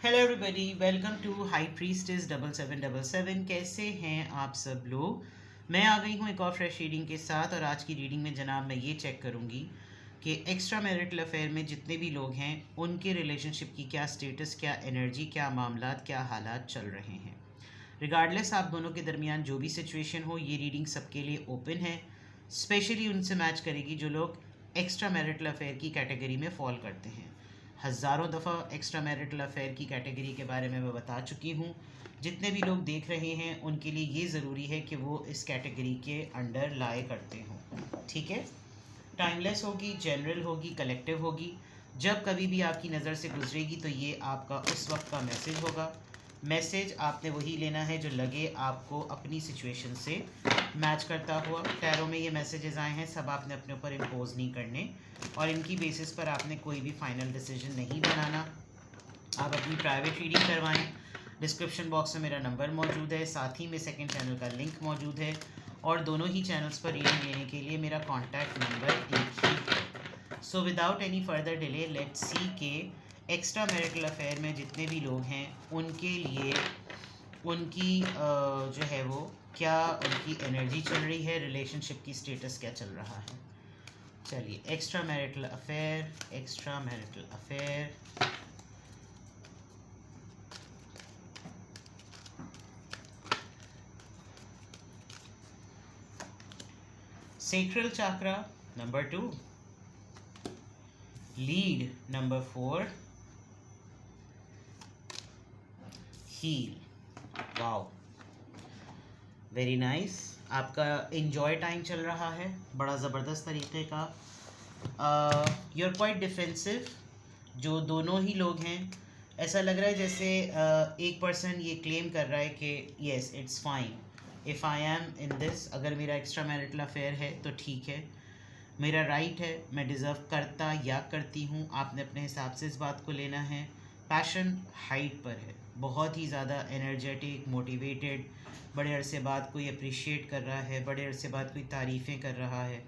Hello everybody, welcome to high priestess 7777। कैसे हैं आप सब लोग। मैं आ गई हूँ एक और फ्रेश रीडिंग के साथ, और आज की रीडिंग में जनाब मैं ये चेक करूँगी कि एक्स्ट्रा मैरिटल अफेयर में जितने भी लोग हैं उनके रिलेशनशिप की क्या स्टेटस, क्या एनर्जी, क्या मामलात, क्या हालात चल रहे हैं। रिगार्डलेस आप दोनों के दरमियान जो भी सिचुएशन हो, ये रीडिंग सबके लिए ओपन है। स्पेशली उनसे मैच करेगी जो लोग एक्स्ट्रा मैरिटल अफेयर की कैटेगरी में फॉल करते हैं। हज़ारों दफ़ा एक्स्ट्रा मैरिटल अफेयर की कैटेगरी के बारे में मैं बता चुकी हूँ। जितने भी लोग देख रहे हैं उनके लिए ये ज़रूरी है कि वो इस कैटेगरी के अंडर लाए करते हों। ठीक है, टाइमलेस होगी, जनरल होगी, कलेक्टिव होगी। जब कभी भी आपकी नज़र से गुजरेगी तो ये आपका उस वक्त का मैसेज होगा। मैसेज आपने वही लेना है जो लगे आपको अपनी सिचुएशन से मैच करता हुआ। टैरो में ये मैसेजेस आए हैं, सब आपने अपने ऊपर इम्पोज नहीं करने, और इनकी बेसिस पर आपने कोई भी फाइनल डिसीजन नहीं बनाना। आप अपनी प्राइवेट रीडिंग करवाएं। डिस्क्रिप्शन बॉक्स में मेरा नंबर मौजूद है, साथ ही में सेकंड चैनल का लिंक मौजूद है, और दोनों ही चैनल्स पर रीडिंग लेने के लिए मेरा कॉन्टैक्ट नंबर एक ही है। So without any further delay let's see के एक्स्ट्रा मैरिटल अफेयर में जितने भी लोग हैं उनके लिए उनकी जो है वो क्या उनकी एनर्जी चल रही है, रिलेशनशिप की स्टेटस क्या चल रहा है। चलिए, extra marital affair, extra marital affair. Sacral chakra number 2, lead number 4, heal. Wow, very nice. आपका इन्जॉय टाइम चल रहा है बड़ा ज़बरदस्त तरीके का। You are quite defensive. जो दोनों ही लोग हैं, ऐसा लग रहा है जैसे एक पर्सन ये क्लेम कर रहा है कि yes it's fine if I am in this. अगर मेरा एक्स्ट्रा मैरिटल अफेयर है तो ठीक है, मेरा राइट है, मैं डिज़र्व करता या करती हूँ। आपने अपने हिसाब से इस बात को लेना है। पैशन हाइट पर है, बहुत ही ज़्यादा एनर्जेटिक, मोटिवेटेड। बड़े अरसे बाद कोई अप्रिशिएट कर रहा है, बड़े अरसे बाद कोई तारीफ़ें कर रहा है।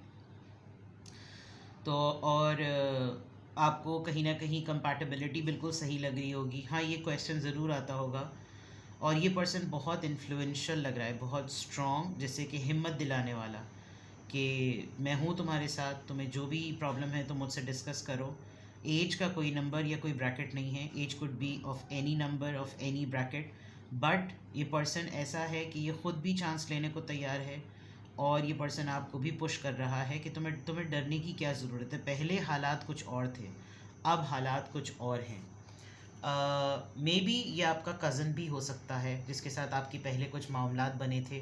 तो और आपको कहीं ना कहीं कंपैटिबिलिटी बिल्कुल सही लग रही होगी। हाँ, ये क्वेश्चन ज़रूर आता होगा। और ये पर्सन बहुत इन्फ्लुएंशियल लग रहा है, बहुत स्ट्रॉन्ग, जैसे कि हिम्मत दिलाने वाला कि मैं हूँ तुम्हारे साथ, तुम्हें जो भी प्रॉब्लम है तुम मुझसे डिस्कस करो। एज का कोई नंबर या कोई ब्रैकेट नहीं है। Age could be of any number, of any bracket. But ये पर्सन ऐसा है कि ये ख़ुद भी चांस लेने को तैयार है, और ये पर्सन आपको भी पुश कर रहा है कि तुम्हें तुम्हें डरने की क्या ज़रूरत है। पहले हालात कुछ और थे, अब हालात कुछ और हैं। मे बी ये आपका कज़न भी हो सकता है जिसके साथ आपकी पहले कुछ मामलात बने थे,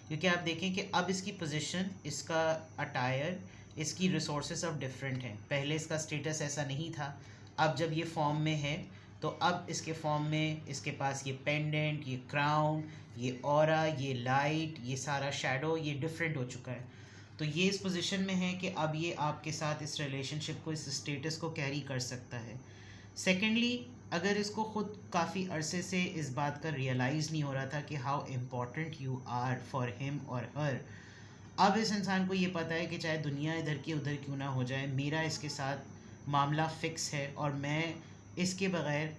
क्योंकि आप देखें कि अब इसकी पोजीशन, इसका अटायर, इसकी रिसोर्सेज अब डिफरेंट हैं। पहले इसका स्टेटस ऐसा नहीं था। अब जब ये फॉर्म में है तो अब इसके फॉर्म में इसके पास ये पेंडेंट, ये क्राउन, ये ऑरा, ये लाइट, ये सारा शैडो, ये डिफरेंट हो चुका है। तो ये इस पोजीशन में है कि अब ये आपके साथ इस रिलेशनशिप को, इस स्टेटस को कैरी कर सकता है। सेकेंडली, अगर इसको ख़ुद काफ़ी अरसे से इस बात का रियलाइज़ नहीं हो रहा था कि how important you are for him और हर, अब इस इंसान को ये पता है कि चाहे दुनिया इधर की उधर क्यों ना हो जाए, मेरा इसके साथ मामला फ़िक्स है और मैं इसके बग़ैर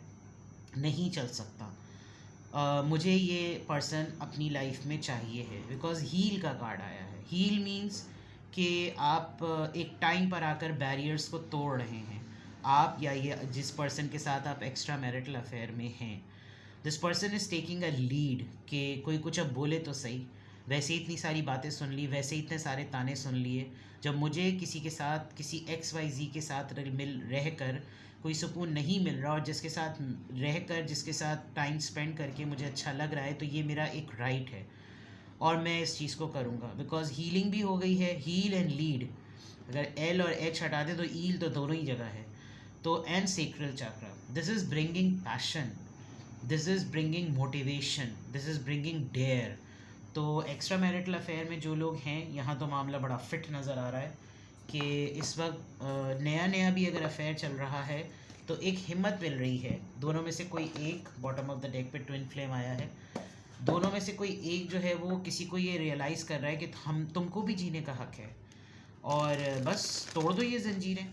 नहीं चल सकता। मुझे ये पर्सन अपनी लाइफ में चाहिए है, बिकॉज हील का कार्ड आया है। हील मीन्स कि आप एक टाइम पर आकर बैरियर्स को तोड़ रहे हैं। आप या ये जिस पर्सन के साथ आप एक्स्ट्रा मैरिटल अफेयर में हैं, this person is taking a lead कि कोई कुछ अब बोले तो सही। वैसे ही इतनी सारी बातें सुन ली, वैसे ही इतने सारे ताने सुन लिए। जब मुझे किसी के साथ, किसी XYZ के साथ मिल रह कर कोई सुकून नहीं मिल रहा, और जिसके साथ रह कर, जिसके साथ टाइम स्पेंड करके मुझे अच्छा लग रहा है, तो ये मेरा एक राइट है और मैं इस चीज़ को करूँगा। बिकॉज हीलिंग भी हो गई है। हील एंड लीड, अगर L और H हटा दें तो ईल तो दोनों ही जगह है। तो and sacral chakra, this is bringing passion, this is bringing motivation, this is bringing dare. तो एक्स्ट्रा मैरिटल अफेयर में जो लोग हैं, यहाँ तो मामला बड़ा फिट नज़र आ रहा है कि इस वक्त नया नया भी अगर अफेयर चल रहा है तो एक हिम्मत मिल रही है। दोनों में से कोई एक, बॉटम ऑफ द डेक पे ट्विन फ्लेम आया है, दोनों में से कोई एक जो है वो किसी को ये रियलाइज़ कर रहा है कि हम तुमको भी जीने का हक़ है, और बस तोड़ दो ये जंजीरें।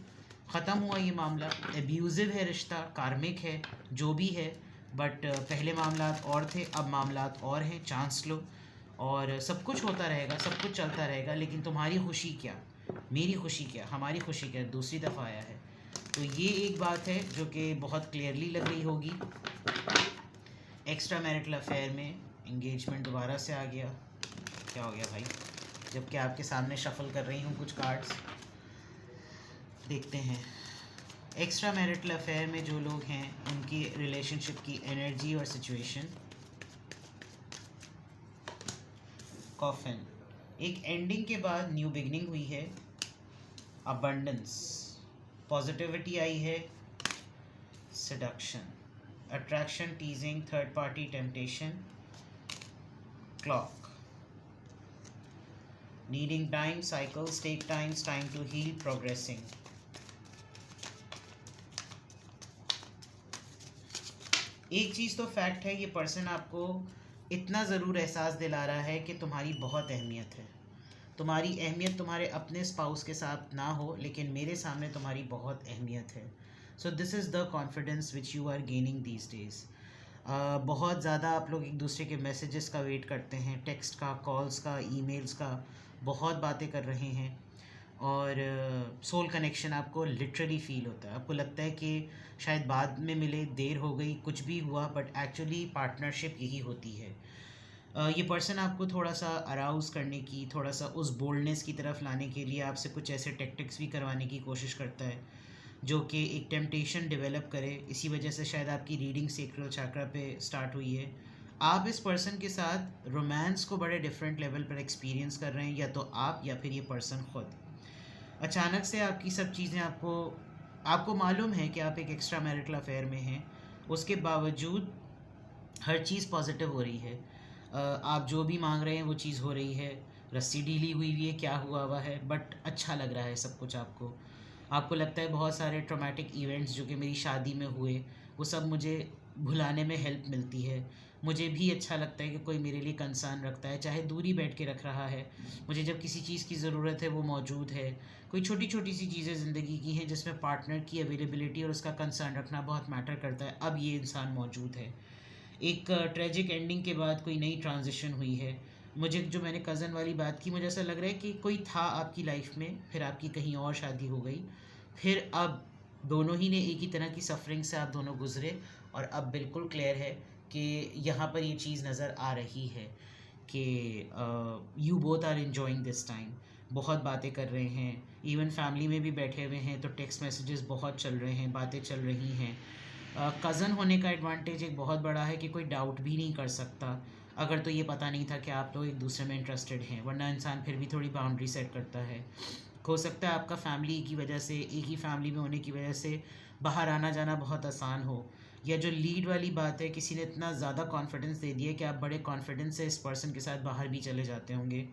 ख़त्म हुआ ये मामला। एब्यूज़िव है रिश्ता, कार्मिक है, जो भी है, बट पहले मामलात और थे, अब मामलात और हैं, चांस लो। और सब कुछ होता रहेगा, सब कुछ चलता रहेगा, लेकिन तुम्हारी खुशी क्या, मेरी खुशी क्या, हमारी खुशी क्या दूसरी दफ़ा आया है। तो ये एक बात है जो कि बहुत क्लियरली लग रही होगी। एक्स्ट्रा मैरिटल अफेयर में एंगेजमेंट दोबारा से आ गया। क्या हो गया भाई? जबकि आपके सामने शफल कर रही हूँ कुछ कार्ड्स, देखते हैं। एक्स्ट्रा मैरिटल अफेयर में जो लोग हैं उनकी रिलेशनशिप की एनर्जी और सिचुएशन। कॉफिन, एक एंडिंग के बाद न्यू बिगनिंग हुई है। अबंडेंस, पॉजिटिविटी आई है। Seduction, attraction, teasing, third party, temptation. Clock, needing time, cycles take times, time to heal, progressing. एक चीज़ तो फैक्ट है, ये पर्सन आपको इतना ज़रूर एहसास दिला रहा है कि तुम्हारी बहुत अहमियत है। तुम्हारी अहमियत तुम्हारे अपने स्पाउस के साथ ना हो, लेकिन मेरे सामने तुम्हारी बहुत अहमियत है। So this is the confidence which you are gaining these days. बहुत ज़्यादा आप लोग एक दूसरे के मैसेजेस का वेट करते हैं, टेक्स्ट का, कॉल्स का, ईमेल्स का, बहुत बातें कर रहे हैं। और सोल कनेक्शन आपको लिटरली फ़ील होता है। आपको लगता है कि शायद बाद में मिले, देर हो गई, कुछ भी हुआ, बट एक्चुअली पार्टनरशिप यही होती है। ये पर्सन आपको थोड़ा सा अराउज़ करने की, थोड़ा सा उस बोल्डनेस की तरफ लाने के लिए आपसे कुछ ऐसे टेक्टिक्स भी करवाने की कोशिश करता है जो कि एक टेम्पटेशन डेवलप करे। इसी वजह से शायद आपकी रीडिंग सेक्रल चक्रा पे स्टार्ट हुई है। आप इस पर्सन के साथ रोमांस को बड़े डिफरेंट लेवल पर एक्सपीरियंस कर रहे हैं, या तो आप या फिर ये पर्सन खुद। अचानक से आपकी सब चीज़ें आपको मालूम है कि आप एक एक्स्ट्रा मैरिटल अफेयर में हैं, उसके बावजूद हर चीज़ पॉजिटिव हो रही है। आप जो भी मांग रहे हैं वो चीज़ हो रही है। रस्सी ढीली हुई है, क्या हुआ है, बट अच्छा लग रहा है सब कुछ आपको लगता है बहुत सारे ट्रॉमेटिक इवेंट्स जो कि मेरी शादी में हुए, वो सब मुझे भुलाने में हेल्प मिलती है। मुझे भी अच्छा लगता है कि कोई मेरे लिए कंसर्न रखता है, चाहे दूरी बैठ के रख रहा है। मुझे जब किसी चीज़ की ज़रूरत है वो मौजूद है। कोई छोटी छोटी सी चीज़ें ज़िंदगी की हैं जिसमें पार्टनर की अवेलेबिलिटी और उसका कंसर्न रखना बहुत मैटर करता है। अब ये इंसान मौजूद है। एक ट्रेजिक एंडिंग के बाद कोई नई ट्रांजिशन हुई है। मुझे जो मैंने कज़न वाली बात की, मुझे ऐसा लग रहा है कि कोई था आपकी लाइफ में, फिर आपकी कहीं और शादी हो गई, फिर अब दोनों ही ने एक ही तरह की सफरिंग से आप दोनों गुजरे, और अब बिल्कुल क्लियर है कि यहाँ पर ये चीज़ नज़र आ रही है कि you both are enjoying this time. बहुत बातें कर रहे हैं, इवन फैमिली में भी बैठे हुए हैं तो टेक्स्ट मैसेजेस बहुत चल रहे हैं, बातें चल रही हैं। कज़न होने का एडवांटेज एक बहुत बड़ा है कि कोई डाउट भी नहीं कर सकता अगर तो ये पता नहीं था कि आप लोग एक दूसरे में इंटरेस्टेड हैं, वरना इंसान फिर भी थोड़ी बाउंड्री सेट करता है। हो सकता है आपका फैमिली की वजह से, एक ही फैमिली में होने की वजह से बाहर आना जाना बहुत आसान हो, या जो लीड वाली बात है, किसी ने इतना ज़्यादा कॉन्फिडेंस दे दिया कि आप बड़े कॉन्फिडेंस से इस पर्सन के साथ बाहर भी चले जाते होंगे,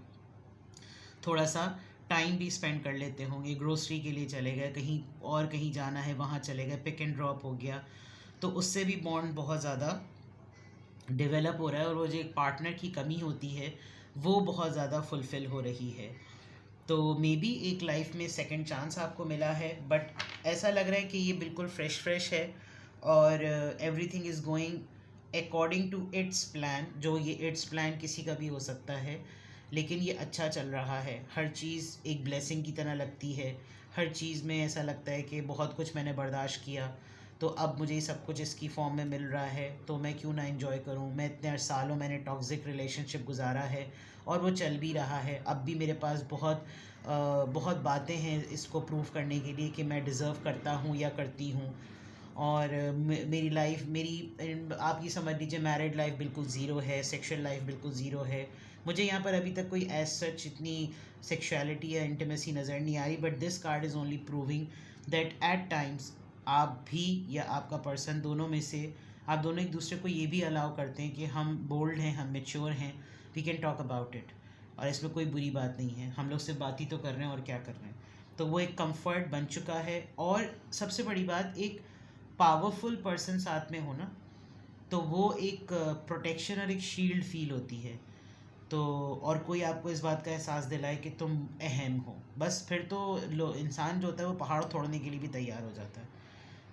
थोड़ा सा टाइम भी स्पेंड कर लेते होंगे, ग्रोसरी के लिए चले गए, कहीं और कहीं जाना है वहाँ चले गए, पिक एंड ड्रॉप हो गया, तो उससे भी बॉन्ड बहुत ज़्यादा डेवलप हो रहा है, और वो जो एक पार्टनर की कमी होती है वो बहुत ज़्यादा फुलफ़िल हो रही है। तो मे बी एक लाइफ में सेकंड चांस आपको मिला है, बट ऐसा लग रहा है कि ये बिल्कुल फ्रेश है, और everything is going according to its plan. जो ये इट्स प्लान किसी का भी हो सकता है, लेकिन ये अच्छा चल रहा है। हर चीज़ एक ब्लेसिंग की तरह लगती है, हर चीज़ में ऐसा लगता है कि बहुत कुछ मैंने बर्दाश्त किया, तो अब मुझे सब कुछ इसकी फॉर्म में मिल रहा है, तो मैं क्यों ना एंजॉय करूं। मैं इतने सालों मैंने टॉक्सिक रिलेशनशिप गुजारा है और वो चल भी रहा है। अब भी मेरे पास बहुत बातें हैं इसको प्रूव करने के लिए कि मैं डिज़र्व करता हूँ या करती हूँ। और मेरी लाइफ, आप ये समझ लीजिए, मैरिड लाइफ बिल्कुल ज़ीरो है, सेक्शुअल लाइफ बिल्कुल ज़ीरो है। मुझे यहाँ पर अभी तक कोई एज सच इतनी सेक्सुअलिटी या इंटीमेसी नज़र नहीं आ रही, but this card is only proving that at times आप भी या आपका पर्सन, दोनों में से आप दोनों एक दूसरे को ये भी अलाउ करते हैं कि हम बोल्ड हैं, हम मेच्योर हैं, we can talk about it, और इसमें कोई बुरी बात नहीं है। हम लोग सिर्फ बात ही तो कर रहे हैं, और क्या कर रहे हैं। तो वो एक कंफर्ट बन चुका है, और सबसे बड़ी बात, एक पावरफुल पर्सन साथ में हो ना, तो वो एक प्रोटेक्शन और एक शील्ड फील होती है। तो और कोई आपको इस बात का एहसास दिलाए कि तुम अहम हो, बस फिर तो इंसान जो होता है वो पहाड़ तोड़ने के लिए भी तैयार हो जाता है।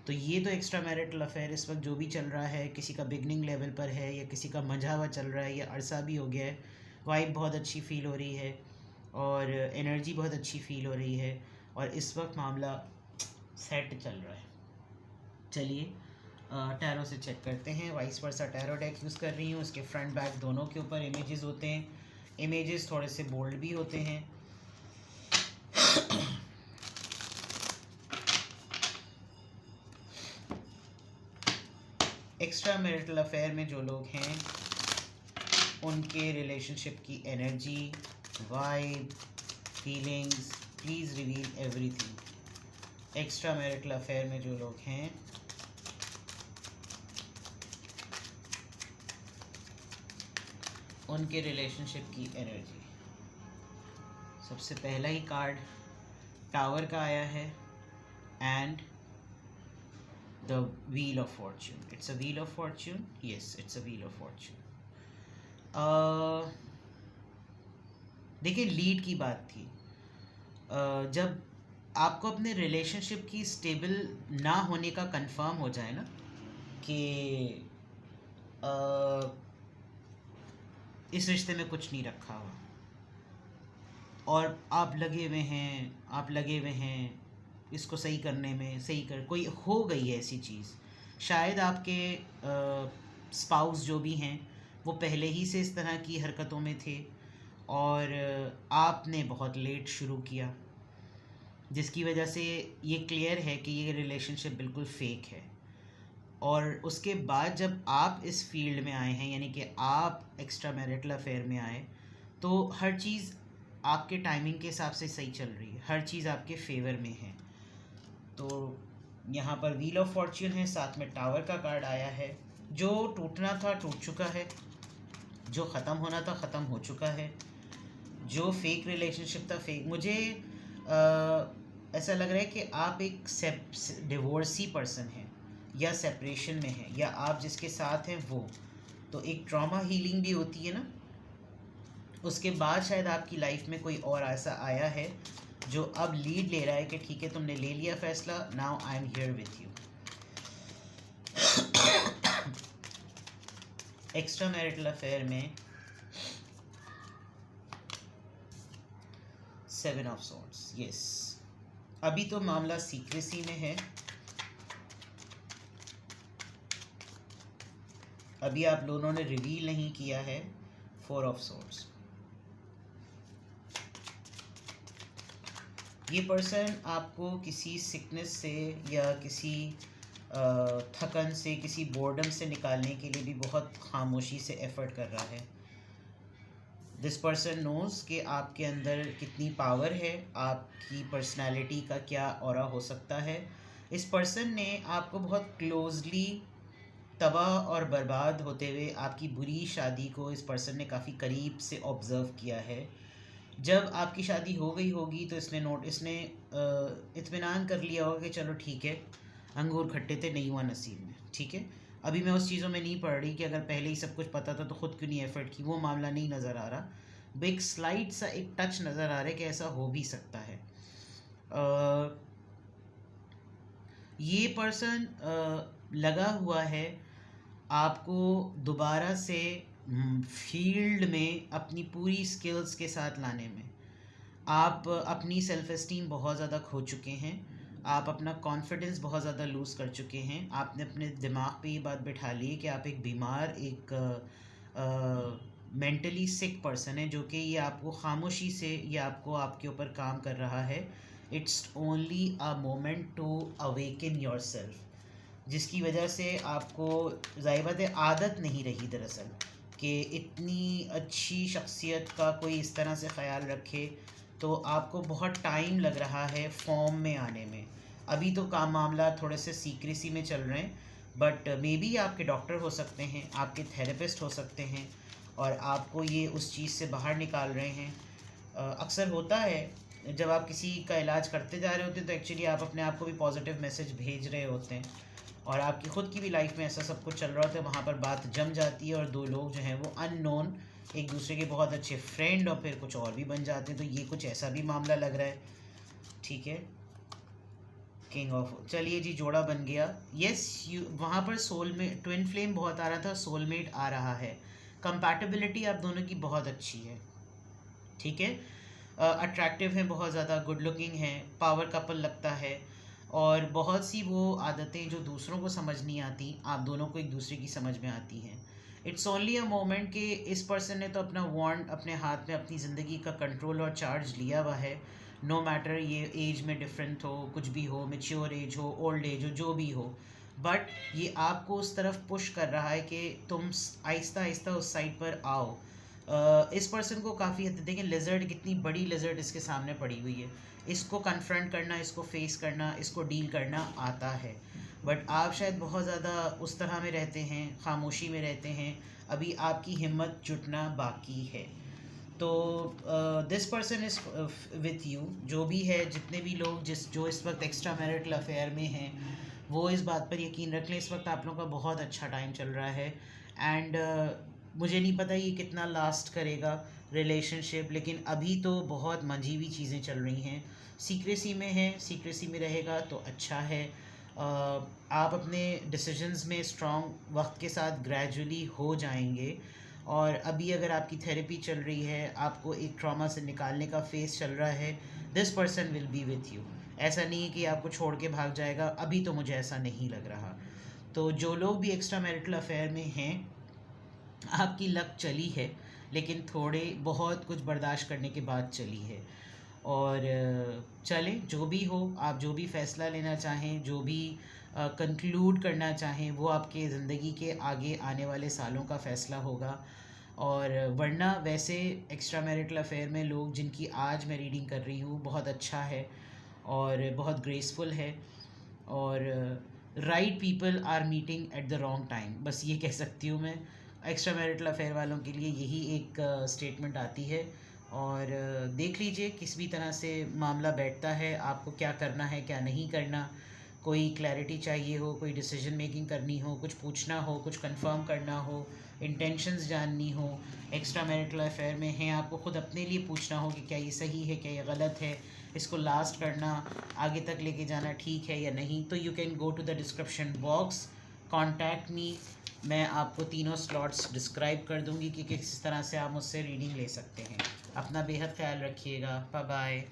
तो ये तो एक्स्ट्रा मैरिटल अफेयर इस वक्त जो भी चल रहा है, किसी का बिगनिंग लेवल पर है या किसी का मंझा हुआ चल रहा है या अरसा भी हो गया है, वाइब बहुत अच्छी फ़ील हो रही है और एनर्जी बहुत अच्छी फ़ील हो रही है और इस वक्त मामला सेट चल रहा है। चलिए टैरो से चेक करते हैं। Vice versa tarot deck use कर रही हूँ, उसके फ्रंट बैक दोनों के ऊपर इमेजेस होते हैं, इमेजेस थोड़े से बोल्ड भी होते हैं। एक्स्ट्रा मैरिटल अफेयर में जो लोग हैं उनके रिलेशनशिप की energy, vibe, feelings, please reveal everything. Extra marital affair में जो लोग हैं उनके रिलेशनशिप की एनर्जी। सबसे पहला ही कार्ड टावर का आया है and the wheel of Fortune. It's a wheel of Fortune, yes it's a wheel of Fortune. देखिए लीड की बात थी। जब आपको अपने रिलेशनशिप की स्टेबल ना होने का कंफर्म हो जाए ना कि इस रिश्ते में कुछ नहीं रखा हुआ और आप लगे हुए हैं इसको सही करने में, सही कर कोई हो गई है ऐसी चीज़, शायद आपके स्पाउस जो भी हैं वो पहले ही से इस तरह की हरकतों में थे और आपने बहुत लेट शुरू किया, जिसकी वजह से ये क्लियर है कि ये रिलेशनशिप बिल्कुल फेक है। और उसके बाद जब आप इस फील्ड में आए हैं, यानी कि आप एक्स्ट्रा मैरिटल अफेयर में आए, तो हर चीज़ आपके टाइमिंग के हिसाब से सही चल रही है, हर चीज़ आपके फेवर में है। तो यहाँ पर व्हील ऑफ फॉर्च्यून है, साथ में टावर का कार्ड आया है। जो टूटना था टूट चुका है, जो ख़त्म होना था ख़त्म हो चुका है, जो फेक रिलेशनशिप था फेक। मुझे ऐसा लग रहा है कि आप एक डिवोर्सी पर्सन हैं या सेपरेशन में हैं, या आप जिसके साथ हैं वो, तो एक ट्रॉमा हीलिंग भी होती है ना, उसके बाद शायद आपकी लाइफ में कोई और ऐसा आया है जो अब लीड ले रहा है कि ठीक है तुमने ले लिया फैसला, now I am here with you. Extra marital affair में 7 ऑफ सॉर्ड्स, यस अभी तो मामला सीक्रेसी में है, अभी आप दोनों ने रिवील नहीं किया है। 4 ऑफ सॉर्ड्स, ये पर्सन आपको किसी सिकनेस से या किसी थकन से, किसी बोर्डम से निकालने के लिए भी बहुत खामोशी से एफर्ट कर रहा है। दिस पर्सन नोज़ कि आपके अंदर कितनी पावर है, आपकी पर्सनालिटी का क्या ऑरा हो सकता है। इस पर्सन ने आपको बहुत क्लोजली तबाह और बर्बाद होते हुए आपकी बुरी शादी को इस पर्सन ने काफ़ी करीब से ऑब्ज़र्व किया है। जब आपकी शादी हो गई होगी तो इसने इत्मीनान कर लिया होगा कि चलो ठीक है, अंगूर खट्टे थे नहीं हुआ नसीब में, ठीक है। अभी मैं उस चीज़ों में नहीं पढ़ रही कि अगर पहले ही सब कुछ पता था तो ख़ुद क्यों नहीं एफर्ट की, वो मामला नहीं नज़र आ रहा। बिग स्लाइड सा एक टच नज़र आ रहा है कि ऐसा हो भी सकता है। ये पर्सन लगा हुआ है आपको दोबारा से फील्ड में अपनी पूरी स्किल्स के साथ लाने में। आप अपनी सेल्फ़ एस्टीम बहुत ज़्यादा खो चुके हैं, आप अपना कॉन्फिडेंस बहुत ज़्यादा लूज़ कर चुके हैं। आपने अपने दिमाग पे ये बात बिठा ली है कि आप एक बीमार, एक मेंटली सिक पर्सन है, जो कि ये आपको खामोशी से ये आपको आपके ऊपर काम कर रहा है। It's only a moment to awaken your self, जिसकी वजह से आपको ज़ाहिर बात है आदत नहीं रही दरअसल कि इतनी अच्छी शख्सियत का कोई इस तरह से ख़याल रखे, तो आपको बहुत टाइम लग रहा है फॉर्म में आने में। अभी तो काम मामला थोड़े से सीक्रेसी में चल रहे हैं, बट मे बी आपके डॉक्टर हो सकते हैं, आपके थेरेपिस्ट हो सकते हैं और आपको ये उस चीज़ से बाहर निकाल रहे हैं। अक्सर होता है जब आप किसी का इलाज करते जा रहे होते हैं तो एक्चुअली आप अपने आप को भी पॉजिटिव मैसेज भेज रहे होते हैं और आपकी ख़ुद की भी लाइफ में ऐसा सब कुछ चल रहा होता है, वहाँ पर बात जम जाती है और दो लोग जो हैं वो अननोन एक दूसरे के बहुत अच्छे फ्रेंड और फिर कुछ और भी बन जाते हैं। तो ये कुछ ऐसा भी मामला लग रहा है, ठीक है, किंग ऑफ, चलिए जी जोड़ा बन गया। यस, यू वहाँ पर सोलमेट, ट्विन फ्लेम बहुत आ रहा था, सोलमेट आ रहा है। कंपैटिबिलिटी आप दोनों की बहुत अच्छी है, ठीक है। अट्रैक्टिव हैं बहुत ज़्यादा, गुड लुकिंग हैं, पावर कपल लगता है। और बहुत सी वो आदतें जो दूसरों को समझ नहीं आती, आप दोनों को एक दूसरे की समझ में आती हैं। इट्स ओनली अ मोमेंट कि इस पर्सन ने तो अपना वॉन्ड अपने हाथ में अपनी ज़िंदगी का कंट्रोल और चार्ज लिया हुआ है। नो मैटर ये एज में डिफरेंट हो, कुछ भी हो, मेच्योर एज हो, ओल्ड एज हो, जो भी हो, बट ये आपको उस तरफ पुश कर रहा है कि तुम आहिस्ता आहिस्ता उस साइड पर आओ। इस पर्सन को काफ़ी हद तक देखें, लिजर्ड कितनी बड़ी लिजर्ड इसके सामने पड़ी हुई है, इसको कन्फ्रंट करना, इसको फेस करना, इसको डील करना आता है। बट आप शायद बहुत ज़्यादा उस तरह में रहते हैं, खामोशी में रहते हैं, अभी आपकी हिम्मत जुटना बाकी है। तो this person is with you, जो भी है, जितने भी लोग जो इस वक्त एक्स्ट्रा मैरिटल अफेयर में हैं, वो इस बात पर यकीन रख लें, इस वक्त आप लोगों का बहुत अच्छा टाइम चल रहा है। एंड मुझे नहीं पता ये कितना लास्ट करेगा रिलेशनशिप, लेकिन अभी तो बहुत मंझी हुई चीज़ें चल रही हैं। सीक्रेसी में है, सीक्रेसी में रहेगा तो अच्छा है। आप अपने डिसीजंस में स्ट्रॉन्ग वक्त के साथ ग्रेजुअली हो जाएंगे। और अभी अगर आपकी थेरेपी चल रही है, आपको एक ट्रॉमा से निकालने का फेस चल रहा है, this person will be with you. ऐसा नहीं है कि आपको छोड़ के भाग जाएगा, अभी तो मुझे ऐसा नहीं लग रहा। तो जो लोग भी एक्स्ट्रा मैरिटल अफेयर में हैं, आपकी लक चली है, लेकिन थोड़े बहुत कुछ बर्दाश्त करने के बाद चली है। और चलें, जो भी हो, आप जो भी फ़ैसला लेना चाहें, जो भी कंक्लूड करना चाहें, वो आपके ज़िंदगी के आगे आने वाले सालों का फ़ैसला होगा। और वरना वैसे एक्स्ट्रा मैरिटल अफेयर में लोग जिनकी आज मैं रीडिंग कर रही हूँ, बहुत अच्छा है और बहुत ग्रेसफुल है। और right people are meeting at the wrong time, बस ये कह सकती हूँ मैं। एक्स्ट्रा मैरिटल अफेयर वालों के लिए यही एक स्टेटमेंट आती है। और देख लीजिए किस भी तरह से मामला बैठता है, आपको क्या करना है, क्या नहीं करना। कोई क्लैरिटी चाहिए हो, कोई डिसीजन मेकिंग करनी हो, कुछ पूछना हो, कुछ कंफर्म करना हो, इंटेंशंस जाननी हो, एक्स्ट्रा मैरिटल अफेयर में हैं, आपको ख़ुद अपने लिए पूछना हो कि क्या ये सही है, क्या ये गलत है, इसको लास्ट करना, आगे तक लेके जाना ठीक है या नहीं, तो you can go to the description box, contact me. मैं आपको तीनों स्लॉट्स डिस्क्राइब कर दूंगी कि किस तरह से आप मुझसे रीडिंग ले सकते हैं। अपना बेहद ख्याल रखिएगा। Bye bye.